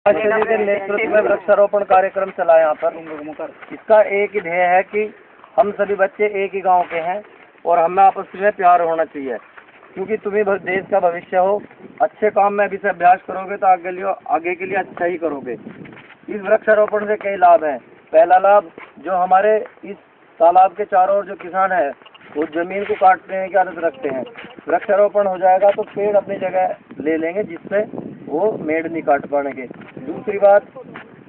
जी के नेतृत्व में वृक्षारोपण कार्यक्रम चला यहाँ पर। इसका एक ही ध्येय है कि हम सभी बच्चे एक ही गांव के हैं और हमें आपस में प्यार होना चाहिए, क्योंकि तुम ही देश का भविष्य हो। अच्छे काम में अभी से अभ्यास करोगे तो आगे के लिए अच्छा ही करोगे। इस वृक्षारोपण से कई लाभ हैं। पहला लाभ, जो हमारे इस तालाब के चारों ओर जो किसान है वो जमीन को काटने की आदत रखते हैं, वृक्षारोपण हो जाएगा तो पेड़ अपनी जगह ले लेंगे, जिससे वो मेड़ नहीं काट पाएंगे। दूसरी बात,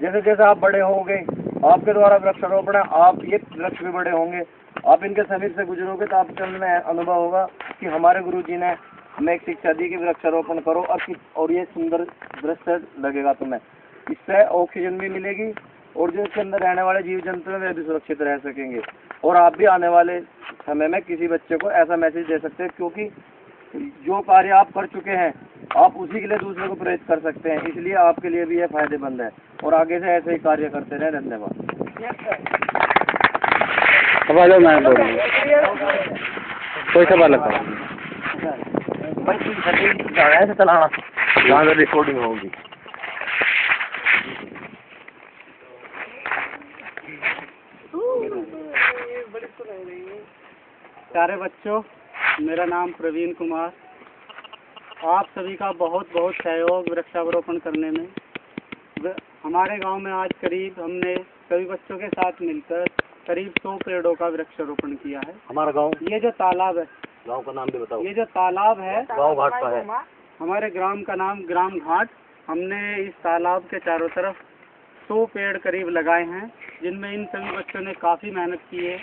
जैसे जैसे आप बड़े होंगे, आपके द्वारा वृक्षारोपण है, आप ये वृक्ष भी बड़े होंगे। आप इनके समीप से गुजरोगे तो आपके मन में अनुभव होगा कि हमारे गुरुजी ने हमें एक शिक्षा दी कि वृक्षारोपण करो, और ये सुंदर दृश्य लगेगा तुम्हें। इससे ऑक्सीजन भी मिलेगी और जो इसके अंदर रहने वाले जीव जंतु हैं वे भी सुरक्षित रह सकेंगे। और आप भी आने वाले समय में किसी बच्चे को ऐसा मैसेज दे सकते हैं, क्योंकि जो कार्य आप कर चुके हैं आप उसी के लिए दूसरे को प्रेरित कर सकते हैं। इसलिए आपके लिए भी यह फायदेमंद है और आगे से ऐसे ही कार्य करते रहे। धन्यवाद। कोई सवाल ऐसे चलाना जहाँ से रिकॉर्डिंग होगी। प्यारे बच्चों, मेरा नाम प्रवीण कुमार। आप सभी का बहुत बहुत सहयोग वृक्षारोपण करने में। हमारे गांव में आज करीब हमने सभी बच्चों के साथ मिलकर करीब 100 पेड़ों का वृक्षारोपण किया है। हमारा गांव, ये जो तालाब है, गांव का नाम भी बताओ। ये जो तालाब है गांव घाट का है। हमारे ग्राम का नाम ग्राम घाट। हमने इस तालाब के चारों तरफ 100 पेड़ करीब लगाए हैं, जिनमें इन सभी बच्चों ने काफ़ी मेहनत की है।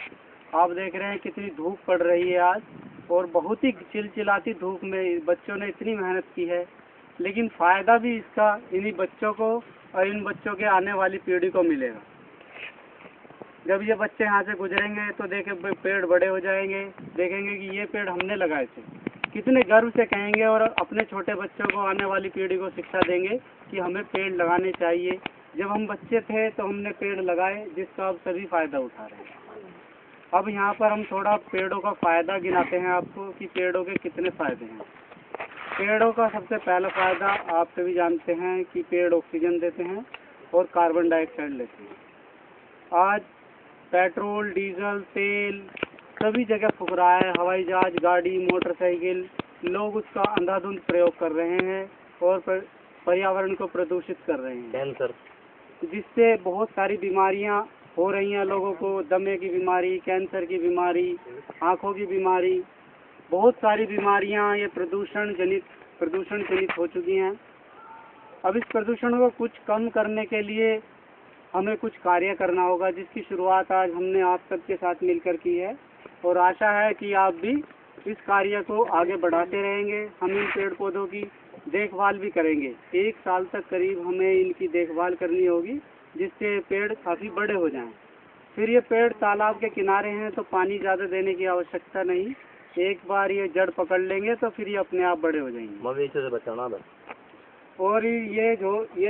आप देख रहे हैं कितनी धूप पड़ रही है आज, और बहुत ही चिलचिलाती धूप में बच्चों ने इतनी मेहनत की है, लेकिन फ़ायदा भी इसका इन्हीं बच्चों को और इन बच्चों के आने वाली पीढ़ी को मिलेगा। जब ये बच्चे यहाँ से गुजरेंगे तो देखे पेड़ बड़े हो जाएंगे, देखेंगे कि ये पेड़ हमने लगाए थे, कितने गर्व से कहेंगे और अपने छोटे बच्चों को, आने वाली पीढ़ी को शिक्षा देंगे कि हमें पेड़ लगाने चाहिए। जब हम बच्चे थे तो हमने पेड़ लगाए, जिसका अब सभी फ़ायदा उठा रहे हैं। अब यहाँ पर हम थोड़ा पेड़ों का फ़ायदा गिनाते हैं आपको कि पेड़ों के कितने फ़ायदे हैं। पेड़ों का सबसे पहला फ़ायदा आप सभी जानते हैं कि पेड़ ऑक्सीजन देते हैं और कार्बन डाइऑक्साइड लेते हैं। आज पेट्रोल, डीजल, तेल सभी जगह फूक रहा है। हवाई जहाज, गाड़ी, मोटरसाइकिल, लोग उसका अंधाधुंध प्रयोग कर रहे हैं और पर्यावरण को प्रदूषित कर रहे हैं, कैंसर, जिससे बहुत सारी बीमारियां हो रही हैं लोगों को। दमे की बीमारी, कैंसर की बीमारी, आँखों की बीमारी, बहुत सारी बीमारियां ये प्रदूषण जनित हो चुकी हैं। अब इस प्रदूषण को कुछ कम करने के लिए हमें कुछ कार्य करना होगा, जिसकी शुरुआत आज हमने आप सबके साथ मिलकर की है, और आशा है कि आप भी इस कार्य को आगे बढ़ाते रहेंगे। हम इन पेड़ पौधों की देखभाल भी करेंगे। 1 साल तक करीब हमें इनकी देखभाल करनी होगी, जिससे पेड़ काफ़ी बड़े हो जाएं। फिर ये पेड़ तालाब के किनारे हैं तो पानी ज़्यादा देने की आवश्यकता नहीं। एक बार ये जड़ पकड़ लेंगे तो फिर ये अपने आप बड़े हो जाएंगे। मवेशी से बचाना बस। और ये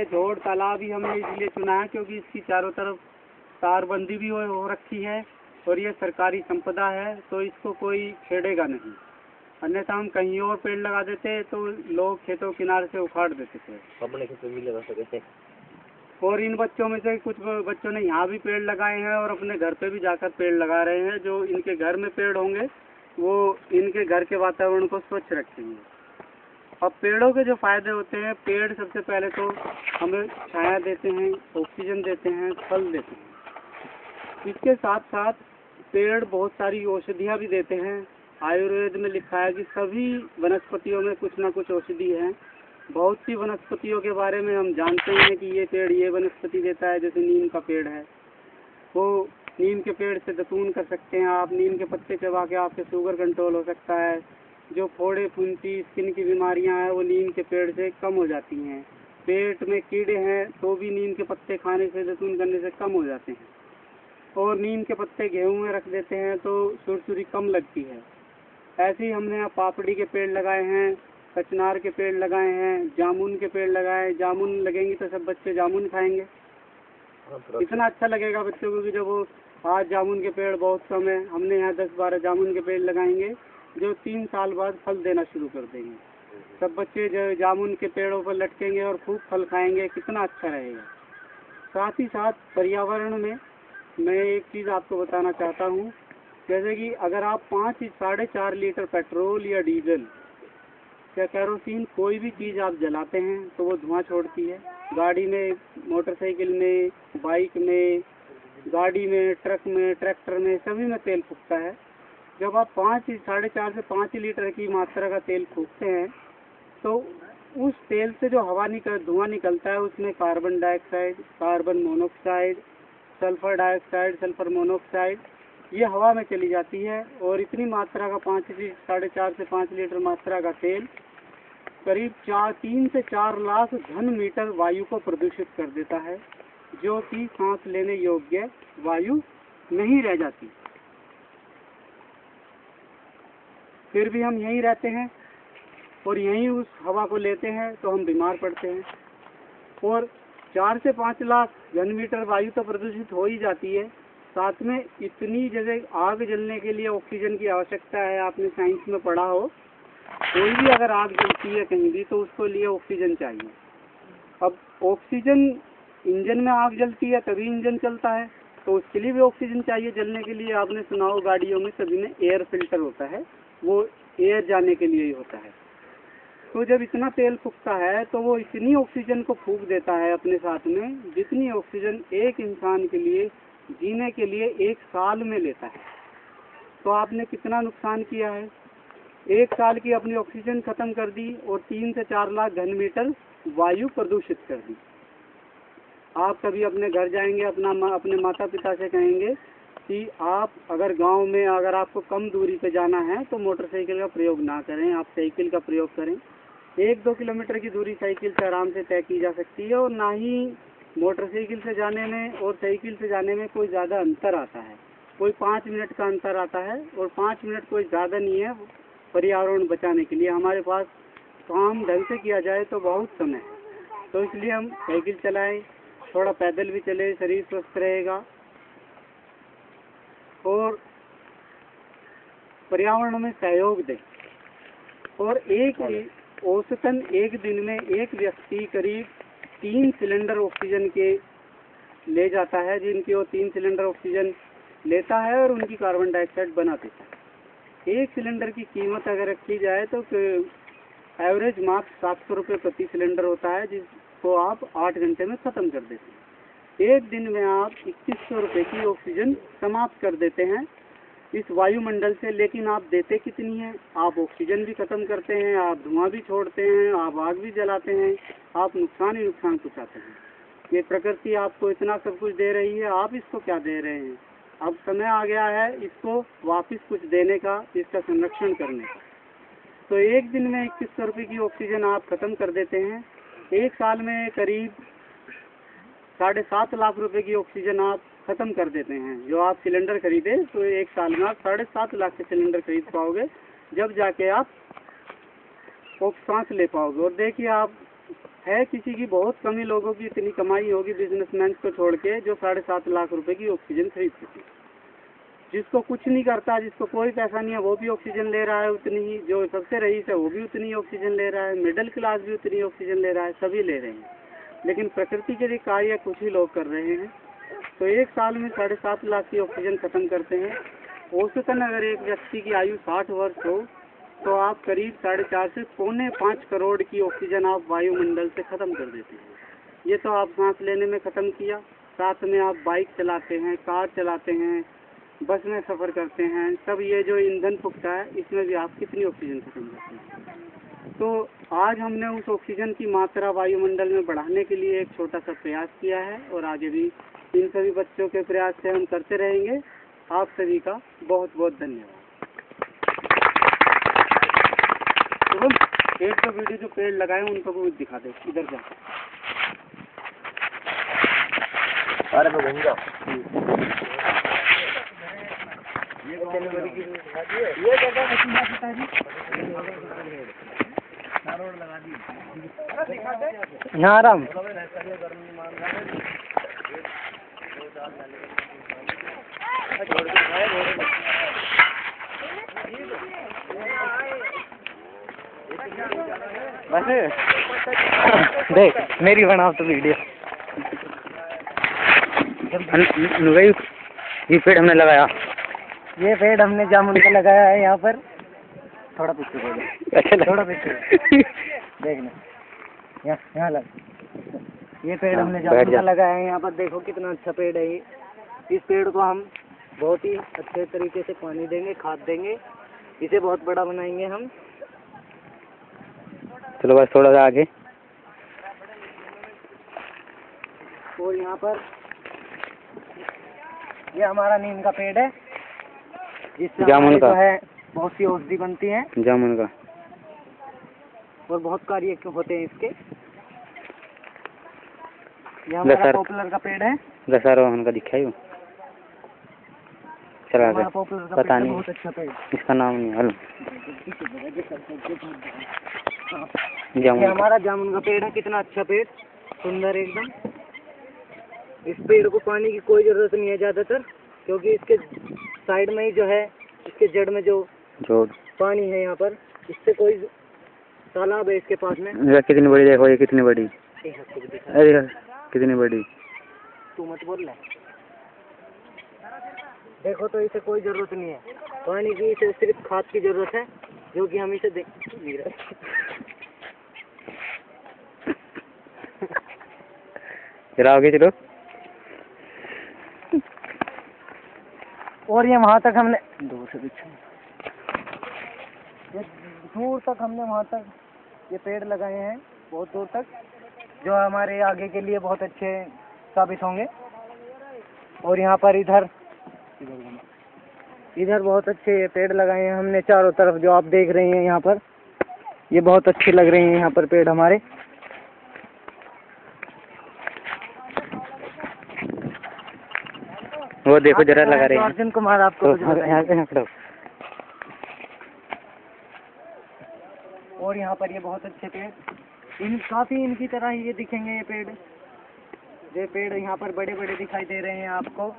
झोड़ तालाब ही हमने इसलिए चुना है क्योंकि इसकी चारों तरफ तारबंदी भी हो रखी है और ये सरकारी संपदा है, तो इसको कोई छेड़ेगा नहीं। अन्यथा हम कहीं और पेड़ लगा देते तो लोग खेतों किनारे से उखाड़ देते थे, अपने खेत में भी लगा सकते थे। और इन बच्चों में से कुछ बच्चों ने यहाँ भी पेड़ लगाए हैं और अपने घर पे भी जाकर पेड़ लगा रहे हैं। जो इनके घर में पेड़ होंगे वो इनके घर के वातावरण को स्वच्छ रखेंगे। अब पेड़ों के जो फायदे होते हैं, पेड़ सबसे पहले तो हमें छाया देते हैं, ऑक्सीजन देते हैं, फल देते हैं। इसके साथ साथ पेड़ बहुत सारी औषधियाँ भी देते हैं। आयुर्वेद में लिखा है कि सभी वनस्पतियों में कुछ ना कुछ औषधि है। बहुत सी वनस्पतियों के बारे में हम जानते हैं कि ये पेड़ ये वनस्पति देता है। जैसे नीम का पेड़ है, वो नीम के पेड़ से दतून कर सकते हैं आप। नीम के पत्ते चबा के आपके शुगर कंट्रोल हो सकता है। जो फोड़े फुंसी, स्किन की बीमारियां हैं वो नीम के पेड़ से कम हो जाती हैं। पेट में कीड़े हैं तो भी नीम के पत्ते खाने से, दतून करने से कम हो जाते हैं। और नीम के पत्ते गेहूं में रख देते हैं तो सुरसुरी कम लगती है। ऐसे ही हमने यहाँ पापड़ी के पेड़ लगाए हैं, कचनार के पेड़ लगाए हैं, जामुन के पेड़ लगाए। जामुन लगेंगी तो सब बच्चे जामुन खाएंगे। इतना अच्छा लगेगा बच्चों को कि जब वो आज जामुन के पेड़ बहुत कम है, हमने यहाँ 10-12 जामुन के पेड़ लगाएंगे जो 3 साल बाद फल देना शुरू कर देंगे। सब बच्चे जो जामुन के पेड़ों पर लटकेंगे और खूब फल खाएंगे, कितना अच्छा रहेगा। साथ ही साथ पर्यावरण में मैं एक चीज़ आपको बताना चाहता हूँ, जैसे कि अगर आप 5-4.5 लीटर पेट्रोल या डीजल या कैरोसिन कोई भी चीज़ आप जलाते हैं तो वो धुआं छोड़ती है। गाड़ी में, मोटरसाइकिल में, बाइक में, गाड़ी में, ट्रक में, ट्रैक्टर में, सभी में तेल फूकता है। जब आप 4.5 से 5 लीटर की मात्रा का तेल फूकते हैं तो उस तेल से जो धुआं निकलता है उसमें carbon dioxide, carbon monoxide, sulphur dioxide, sulphur monoxide ये हवा में चली जाती है। और इतनी मात्रा का 4.5 से 5 लीटर मात्रा का तेल करीब 3 से 4 लाख घन मीटर वायु को प्रदूषित कर देता है, जो कि सांस लेने योग्य वायु नहीं रह जाती। फिर भी हम यहीं रहते हैं और यहीं उस हवा को लेते हैं तो हम बीमार पड़ते हैं। और 4 से 5 लाख घन मीटर वायु तो प्रदूषित हो ही जाती है, साथ में इतनी जगह आग जलने के लिए ऑक्सीजन की आवश्यकता है। आपने साइंस में पढ़ा हो, कोई भी अगर आग जलती है कहीं भी तो उसको लिए ऑक्सीजन चाहिए। अब ऑक्सीजन, इंजन में आग जलती है तभी इंजन चलता है, तो उसके लिए भी ऑक्सीजन चाहिए जलने के लिए। आपने सुना हो गाड़ियों में सभी में एयर फिल्टर होता है, वो एयर जाने के लिए ही होता है। तो जब इतना तेल फूकता है तो वो इतनी ऑक्सीजन को फूक देता है अपने साथ में, जितनी ऑक्सीजन एक इंसान के लिए जीने के लिए 1 साल में लेता है। तो आपने कितना नुकसान किया है। 1 साल की अपनी ऑक्सीजन खत्म कर दी और 3 से 4 लाख घन मीटर वायु प्रदूषित कर दी। आप कभी अपने घर जाएंगे, अपने माता पिता से कहेंगे कि आप अगर गांव में अगर आपको कम दूरी पे जाना है तो मोटरसाइकिल का प्रयोग ना करें, आप साइकिल का प्रयोग करें। 1-2 किलोमीटर की दूरी साइकिल से आराम से तय की जा सकती है, और ना ही मोटरसाइकिल से जाने में और साइकिल से जाने में कोई ज़्यादा अंतर आता है। कोई 5 मिनट का अंतर आता है, और 5 मिनट कोई ज़्यादा नहीं है पर्यावरण बचाने के लिए। हमारे पास काम ढंग से किया जाए तो बहुत समय है, तो इसलिए हम साइकिल चलाएं, थोड़ा पैदल भी चले, शरीर स्वस्थ रहेगा। और पर्यावरण में सहयोग दें। और औसतन एक दिन में एक व्यक्ति करीब 3 सिलेंडर ऑक्सीजन के ले जाता है, जिनकी वो 3 सिलेंडर ऑक्सीजन लेता है और उनकी कार्बन डाइऑक्साइड बना देता है। 1 सिलेंडर की कीमत अगर रखी जाए तो एवरेज मार्क्स 700 रुपये प्रति सिलेंडर होता है, जिसको आप 8 घंटे में ख़त्म कर देते हैं। एक दिन में आप 2100 रुपये की ऑक्सीजन समाप्त कर देते हैं इस वायुमंडल से। लेकिन आप देते कितनी है। आप ऑक्सीजन भी खत्म करते हैं, आप धुआं भी छोड़ते हैं, आप आग भी जलाते हैं, आप नुकसान ही नुकसान पहुँचाते हैं। ये प्रकृति आपको इतना सब कुछ दे रही है, आप इसको क्या दे रहे हैं। अब समय आ गया है इसको वापस कुछ देने का, इसका संरक्षण करने का। तो एक दिन में 2100 रुपये की ऑक्सीजन आप खत्म कर देते हैं। 1 साल में करीब 7.5 लाख रुपए की ऑक्सीजन आप खत्म कर देते हैं। जो आप सिलेंडर खरीदे तो 1 साल में आप 7.5 लाख के सिलेंडर खरीद पाओगे, जब जाके आप सांस ले पाओगे। और देखिए, आप है किसी की बहुत कम ही लोगों की इतनी कमाई होगी बिजनेसमैन को छोड़ के जो 7.5 लाख रुपए की ऑक्सीजन खरीद सके। जिसको कुछ नहीं करता, जिसको कोई पैसा नहीं है, वो भी ऑक्सीजन ले रहा है उतनी ही। जो सबसे रईस है वो भी उतनी ऑक्सीजन ले रहा है, मिडिल क्लास भी उतनी ऑक्सीजन ले रहा है, सभी ले रहे हैं। लेकिन प्रकृति के लिए कार्य कुछ ही लोग कर रहे हैं। तो 1 साल में 7.5 लाख की ऑक्सीजन खत्म करते हैं। औसतन अगर एक व्यक्ति की आयु 60 वर्ष हो तो आप करीब 4.5 से 4.25 करोड़ की ऑक्सीजन आप वायुमंडल से खत्म कर देते हैं। ये तो आप सांस लेने में ख़त्म किया, साथ में आप बाइक चलाते हैं, कार चलाते हैं, बस में सफ़र करते हैं, सब ये जो ईंधन फूकता है इसमें भी आप कितनी ऑक्सीजन खत्म करते हैं। तो आज हमने उस ऑक्सीजन की मात्रा वायुमंडल में बढ़ाने के लिए एक छोटा सा प्रयास किया है, और आगे भी इन सभी बच्चों के प्रयास से हम करते रहेंगे। आप सभी का बहुत बहुत धन्यवाद। तो एक तो वीडियो जो पेड़ लगाए उनको भी दिखा दे, इधर जा। अरे मैं घूम जाओ। ये जगह मशीन पिताजी लगा दी यहाँ आराम। देख मेरी बनाओ तो वीडियो। ये पेड़ हमने लगाया, ये पेड़ हमने जामुन का लगाया है यहाँ पर। थोड़ा पीछे बोलो। अच्छा थोड़ा पीछे देखना, यहाँ लग। ये पेड़ हमने जामुन का लगाया है यहाँ पर। देखो कितना अच्छा पेड़ है ये। इस पेड़ को हम बहुत ही अच्छे तरीके से पानी देंगे, खाद देंगे, इसे बहुत बड़ा बनाएंगे हम। चलो बस थोड़ा सा आगे। और यहाँ पर ये हमारा नीम का पेड़ है, जिससे जामुन का है बहुत सी औषधि बनती है जामुन का, और बहुत कार्य होते हैं इसके। ये हमारा पॉपुलर का पेड़ है। दशहरा का दिखाई हो। चला हमारा पॉपुलर का पता पेड़ है, नहीं बहुत अच्छा पेड़। इसका नाम नहीं हल। ये हमारा जामुन का पेड़ है, कितना अच्छा पेड़, सुंदर एकदम। इस पेड़ को पानी की कोई जरूरत नहीं है ज्यादातर, क्योंकि इसके साइड में ही जो है, इसके जड़ में जो पानी है यहाँ पर, इससे कोई तालाब है इसके पास में। ये कितनी बड़ी देखो, ये कितनी बड़ी, अरे कितनी बड़ी। तू मत बोल रहा। देखो तो इसे कोई जरूरत नहीं है पानी की, इसे सिर्फ खाद की जरूरत है, जो कि हम इसे दे नहीं रहे। चलाओगे चलो। और ये वहाँ तक हमने दूर से दूर तक हमने वहाँ तक ये पेड़ लगाए हैं, बहुत दूर तक, जो हमारे आगे के लिए बहुत अच्छे साबित होंगे। और यहाँ पर इधर बहुत अच्छे पेड़ लगाए हैं हमने चारों तरफ, जो आप देख रहे हैं यहाँ पर। ये बहुत अच्छे लग रहे हैं यहाँ पर पेड़ हमारे। वो देखो जरा लगा रहे हैं। अर्जुन कुमार आपको यहाँ पे खड़ो। और यहाँ पर ये बहुत अच्छे पेड़, काफी इनकी तरह ही ये दिखेंगे ये पेड़। ये पेड़ यहाँ पर बड़े बड़े दिखाई दे रहे हैं आपको,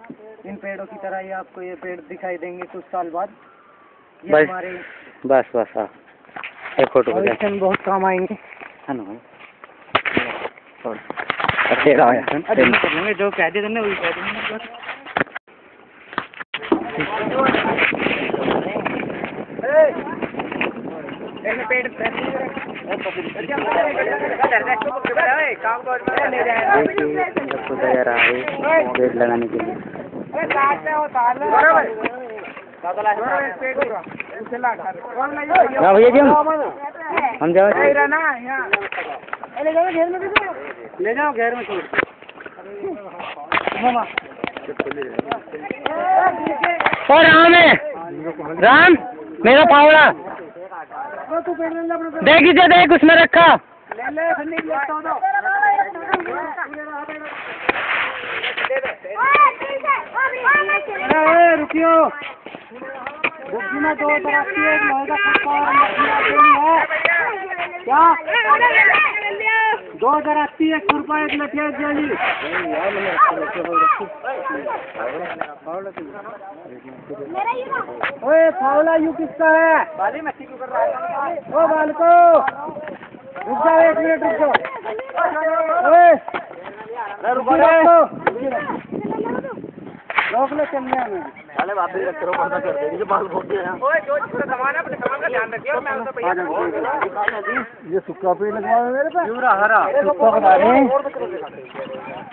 इन पेड़ों की तरह ही आपको ये पेड़ दिखाई देंगे कुछ साल बाद। ये बस हमारे बस बस हाँ, एक फोटो भविष्य में बहुत काम आएंगे। है ना। तेरा जो कह दे तुमने वही कह देंगे। पेड़ लगाने के लिए भैया जी हम जाओ ले जाओ घर में छोड़। और राम है, राम मेरा पावड़ा देख इसे, देख उसमें रखा। रुकियो, बुद्धि में दो तरफ की एक लोहे का खट्टा और है क्या? 2080 एक रुपया एक लठिया जी। ओए फावला यू किसका है? ओ बालको रुक जाओ, 1 मिनट रुक जाओ। ओए रोक लो चलने हमें। अरे बाप रे, रख पर्दा कर दे, ये बाल खोल दिया। ओए जो छोटा सामान है अपने सामान का ध्यान रखिए। मैं तो भैया ये सुक्का पेड़ लगवा मेरे पे, पूरा हरा सुक्का बना रहे हैं।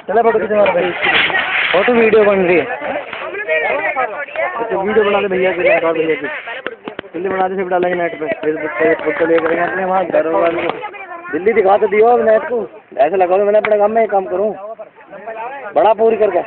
चलो फोटो खींचो हमारा भाई, फोटो वीडियो बन रही है। वीडियो बना ले भैया के, लगा भैया की दिल्ली बना दे, फिर डालेंगे नेट पे, फेसबुक पे फोटो ले करेंगे अपने वहाँ घर वाले को। दिल्ली दिखा तो दियो अब नेट को, ऐसे लगा दो। मैंने अपने काम में एक काम करूँ बड़ा पूरी करके।